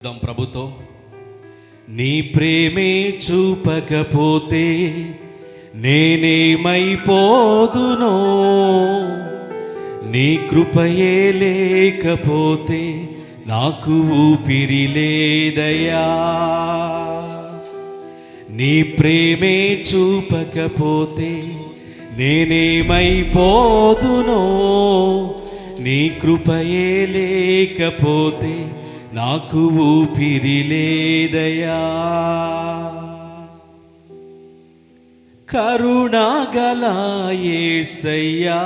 ప్రభుతో నీ ప్రేమే చూపకపోతే నేనేమైపోదునో, నీ కృపయే లేకపోతే నాకు ఊపిరి లేదయ్యా. నీ ప్రేమే చూపకపోతే నేనేమైపోదునో, నీ కృపయే లేకపోతే నాకు ఊపిరి లేదయ్యా. కరుణాగల యేసయ్యా,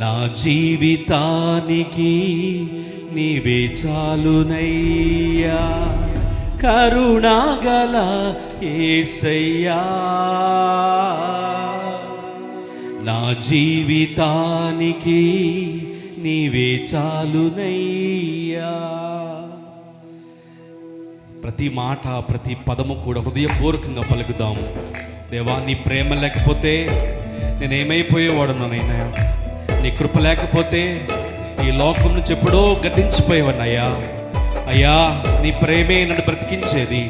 నా జీవితానికి నీవే చాలునయ్యా. కరుణాగల యేసయ్యా, నా జీవితానికి నీవే చాలునయ్యా. ప్రతి మాట ప్రతి పదము కూడా హృదయపూర్వకంగా పలుకుదాము. దేవా, నీ ప్రేమ లేకపోతే నేనేమైపోయేవాడున్నానైనా, నీ కృప లేకపోతే ఈ లోకం నుంచి ఎప్పుడో గతించిపోయేవాడినయ్యా. అయ్యా, నీ ప్రేమే నన్ను బ్రతికించేది,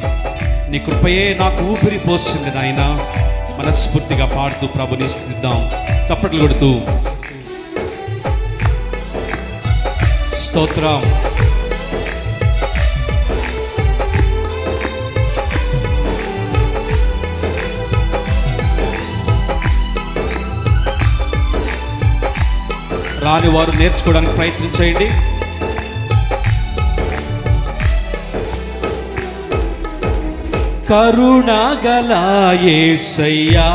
నీ కృపయే నాకు ఊపిరి పోస్తుంది నాయన. మనస్ఫూర్తిగా పాడుతూ ప్రభుని స్తుతిద్దాం, చప్పట్లు కొడుతూ. స్తోత్రం. రాని వారు నేర్చుకోవడానికి ప్రయత్నం చేయండి. కరుణాగల యేసయ్యా,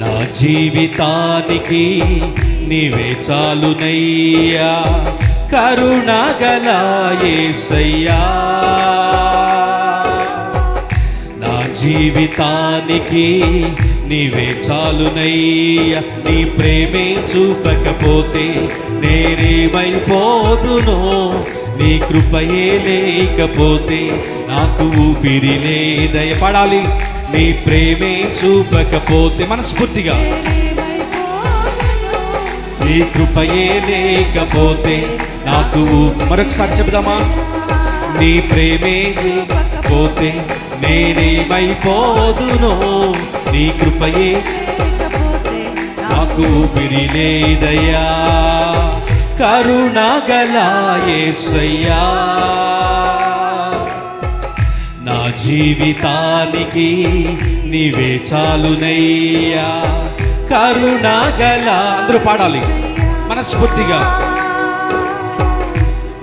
నా జీవితానికి నీవే చాలునయ్యా. కరుణాగల యేసయ్యా, నా జీవితానికి నీవే చాలునయ్యా. నీ ప్రేమే చూపకపోతే నేనేమైపోదునో, నీ కృపయే లేకపోతే నాకు ఊపిరి లేదయ్యా. పాడాలి. నీ ప్రేమే చూపకపోతే మనస్ఫూర్తిగా, నీ కృపయే లేకపోతే నాకు. మరొకసారి చెబుదామా? నీ ప్రేమే లేకపోతే నేనేమైపోదునో, నీ కృపయే నాకు ఊపిరి లేదయ్యా. కరుణాగల యేసయ్యా, నా జీవితానికి నీవే చాలునయ్యా. కరుణాగల, అందరూ పాడాలి మనస్ఫూర్తిగా.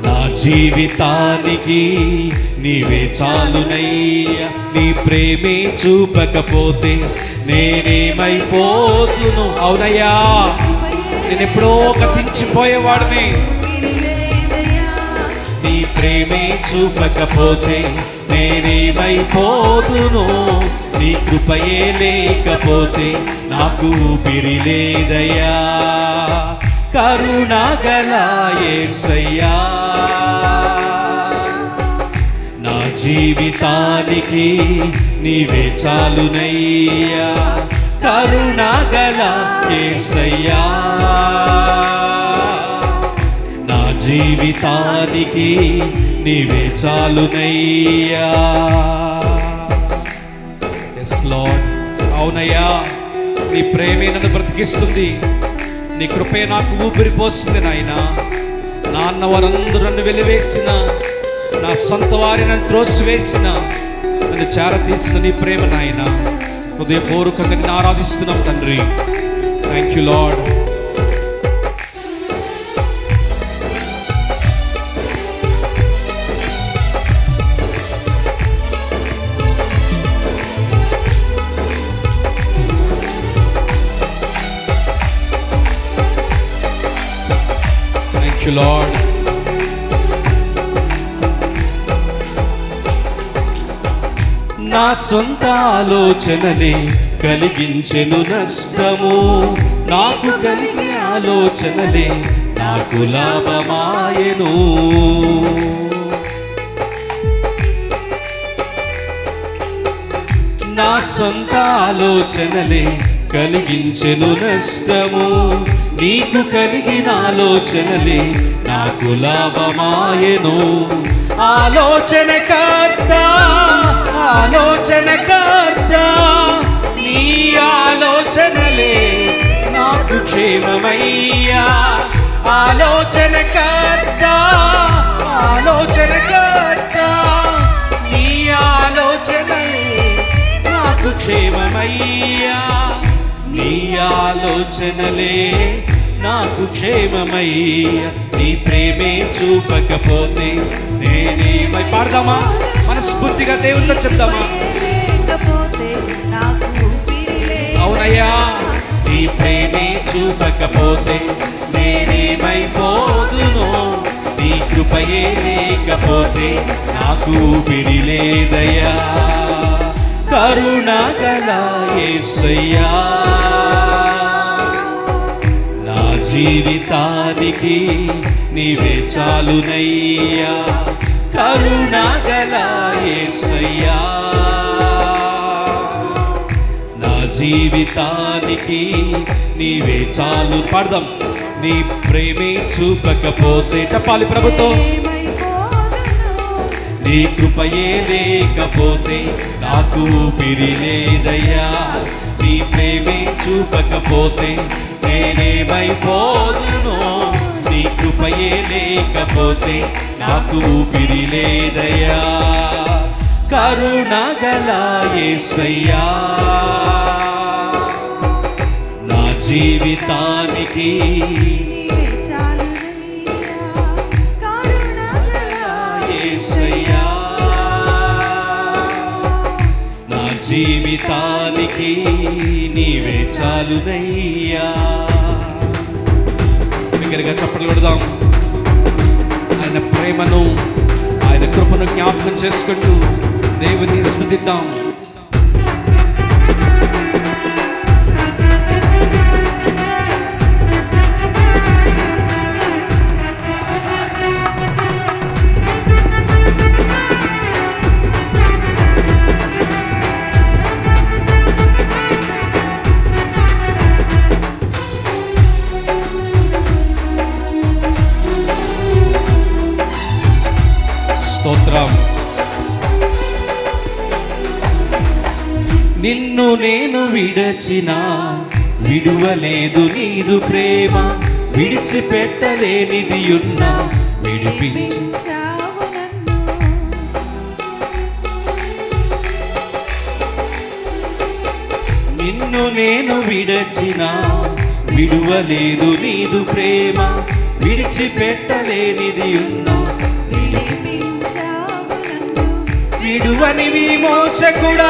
నా జీవితానికి నీవే చాలునయ్యా. నీ ప్రేమే చూపకపోతే నేనేమైపోతును. అవునయ్యా, నేనెప్పుడో గతించిపోయేవాడిని. నీ ప్రేమే చూపకపోతే నేనేమైపోతును, నీ కృపయే లేకపోతే నాకు ఊపిరి లేదయ్యా. కరుణాగల యేసయ్యా, నా జీవితానికి నీవే చాలునయ్యా. కరుణాగల యేసయ్యా, నా జీవితానికి నీవే చాలునయ్యా. ఎస్ లార్డ్, అవునయ్యా, నీ ప్రేమే నన్ను బ్రతికిస్తుంది, నీ కృపే నాకు ఊపిరి పోస్తుంది నాయన. నాన్న వారందరూ నన్ను వెలివేసిన, నా సొంత వారి నన్ను త్రోసివేసిన, నన్ను చేరతీసిన నీ ప్రేమ నాయన. హృదయపూర్వకంగా నిన్ను ఆరాధిస్తున్నాం తండ్రి. Thank you lord. Thank you lord. నా సొంత ఆలోచనలే కలిగించెను నష్టము, నాకు కలిగిన ఆలోచనలే నాకు లాభమాయెను. నా సొంత ఆలోచనలే కలిగించెను నష్టము, నీకు కలిగిన ఆలోచనలే నాకు లాభమాయెను. ఆలోచనకర్త ఆలోచనకర్త నీ ఆలోచనలే నాకు క్షేమమయ్యా. ఆలోచనకర్త ఆలోచనకర్త నీ ఆలోచనలే నాకు క్షేమమయ్యా. నీ ఆలోచనలే నాకు క్షేమమయ్యా. నీ ప్రేమే చూపకపోతే నేనేమై పాడదామా? మనస్ఫూర్తిగా దేవునితో చెప్దామా? అవునయ్యా, నీ ప్రేమే చూపకపోతే నేనేమైపోదును. నీ కృపయే లేకపోతే నాకు ఊపిరి లేదయ్యా. కరుణగల యేసయ్యా, నా జీవితానికి నీవే చాలునయ్యా. కరుణగల యేసయ్యా, నా జీవితానికి నీవే చాలు. పాడదాం. నీ ప్రేమే చూపకపోతే చెప్పాలి ప్రభుతో. నీ కృపయే లేకపోతే నాకు ఊపిరి లేదయ్యా. నీ ప్రేమే చూపకపోతే నేనేమైపోదును. నీ కృపయే లేకపోతే నాకు ఊపిరి లేదయ్యా. కరుణగల యేసయ్యా, నా జీవితానికి యేసయ్యా, నా జీవితానికి నీవే చాలునయ్యా. దగ్గరగా చప్పట్లు కొడదాం. ఆయన ప్రేమను ఆయన కృపను జ్ఞాపకం చేసుకుంటూ దేవుని స్తుతిద్దాం. స్తోత్రం. నిన్ను నేను విడచిన విడువలేదు నీదు ప్రేమ. విడిచిపెట్టలేనిది ఉన్నా విడిపించావు నన్ను. నిన్ను నేను విడచిన విడువలేదు నీదు ప్రేమ. విడిచిపెట్టలేనిది ఉన్నా విడువని విమోచకుడా,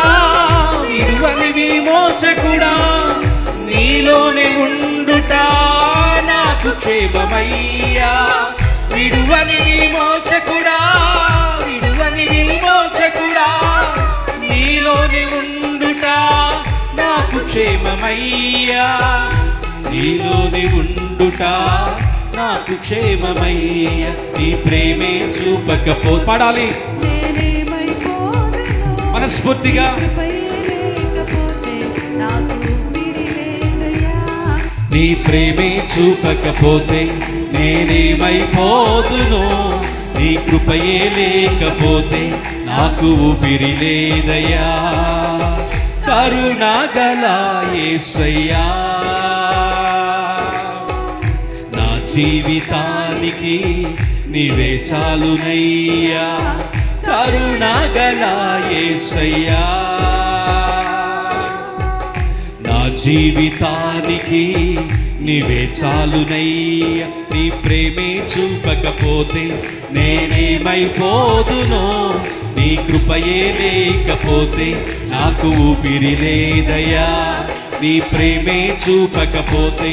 విడువని విమోచకుడా, నీలోనే ఉండుట నాకు క్షేమమయ్యా. విడువని విమోచకుడా, విడువని విమోచకుడా, నీలోనే ఉండుట నాకు క్షేమమయ్యా. నీలోనే ఉండుట నాకు క్షేమమయ్యా. నీ ప్రేమే చూపకపో పాడాలి మనస్ఫూర్తిగా. నీ ప్రేమే చూపకపోతే నేనేమైపోదును. నీ కృపయే లేకపోతే నాకు ఊపిరి లేదయ్యా. కరుణగల యేసయ్యా, నా జీవితానికి నీవే చాలునయ్యా. కరుణగల యేసయ్యా, నా జీవితానికి నీవే చాలునయ్యా. నీ ప్రేమే చూపకపోతే నేనేమైపోదును. నీ కృపయే లేకపోతే నాకు ఊపిరి లేదయ్యా. నీ ప్రేమే చూపకపోతే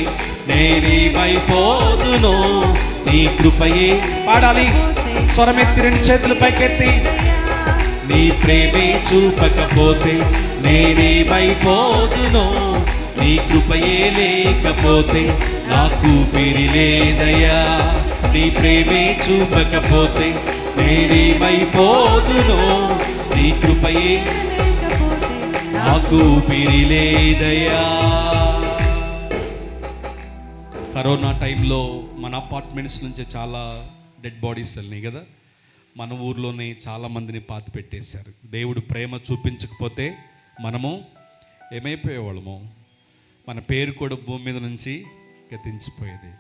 నేనేమైపోదును. నీ కృపయే పాడాలి. స్వరమెత్తి రెండు చేతులు పైకెత్తి. నీ ప్రేమే చూపకపోతే నేనేమైపోదును. నీ కృపయే లేకపోతే నాకు ఊపిరి లేదయ్యా. నీ ప్రేమే చూపకపోతే నేనేమైపోదును. నీ కృపయే నాకు ఊపిరి లేదయ్యా. కరోనా టైంలో మన అపార్ట్మెంట్స్ నుంచి చాలా డెడ్ బాడీస్ వెళ్ళినాయి కదా. మన ఊర్లోనే చాలామందిని పాతి పెట్టేశారు. దేవుడు ప్రేమ చూపించకపోతే మనము ఏమైపోయేవాళ్ళము, మన పేరు కూడా భూమి మీద నుంచి గతించిపోయేది.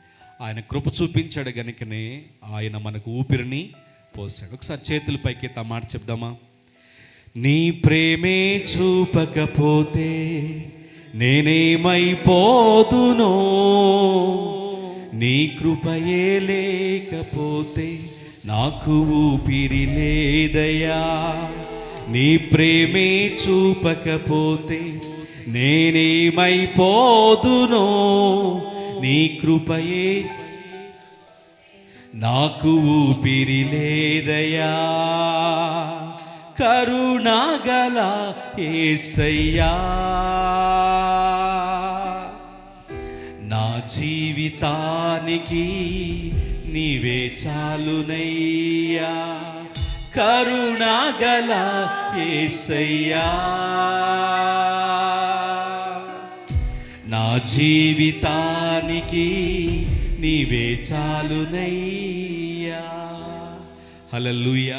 ఆయన కృప చూపించాడు గనుకనే ఆయన మనకు ఊపిరిని పోసాడు. ఒకసారి చేతుల పైకి మాట చెప్దామా? నీ ప్రేమే చూపకపోతే నేనేమైపోదునో, నీ కృపయే లేకపోతే నాకు ఊపిరి లేదయ్యా. నీ ప్రేమే చూపకపోతే నేనేమైపోదునో, నీ కృపయే నాకు ఊపిరి లేదయ్యా. కరుణాగల యేసయ్యా, నా జీవితానికి నీవే చాలునయ్యా. కరుణాగల యేసయ్యా, నా జీవితానికి నీవే చాలునయ్యా. హల్లెలూయా.